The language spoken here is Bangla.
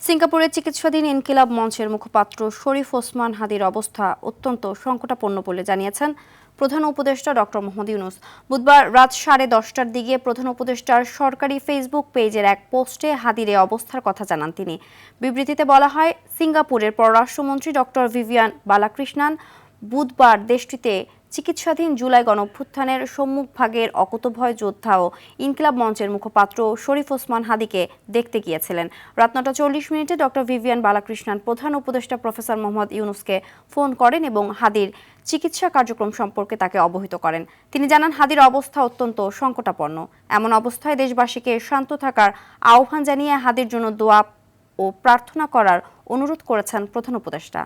সিঙ্গাপুরে চিকিৎসাধীন ইনকিলাব মঞ্চের মুখপাত্র শরীফ ওসমান হাদির অবস্থা অত্যন্ত সংকটাপন্ন বলে জানিয়েছেন প্রধান উপদেষ্টা ডক্টর মোহাম্মদ ইউনূস। বুধবার রাত 10:30টার দিকে প্রধান উপদেষ্টার সরকারি ফেসবুক পেজের এক পোস্টে হাদির এই অবস্থার কথা জানান তিনি। বিবৃতিতে বলা হয়, সিঙ্গাপুরের পররাষ্ট্রমন্ত্রী ডক্টর ভিভিয়ান বালাকৃষ্ণান বুধবার দেশটিতে চিকিৎসাধীন জুলাই গণঅভ্যুত্থানের সম্মুখভাগের অকুতোভয় যোদ্ধা ও ইনকিলাব মঞ্চের মুখপাত্র শরীফ ওসমান হাদিকে দেখতে গিয়েছিলেন। রাত 9:40 ডক্টর ভিভিয়ান বালাকৃষ্ণান প্রধান উপদেষ্টা প্রফেসর মোহাম্মদ ইউনূসকে ফোন করেন এবং হাদির চিকিৎসা কার্যক্রম সম্পর্কে তাকে অবহিত করেন। তিনি জানান, হাদির অবস্থা অত্যন্ত সংকটাপন্ন। এমন অবস্থায় দেশবাসীকে শান্ত থাকার আহ্বান জানিয়ে হাদির জন্য দোয়া ও প্রার্থনা করার অনুরোধ করেছেন প্রধান উপদেষ্টা।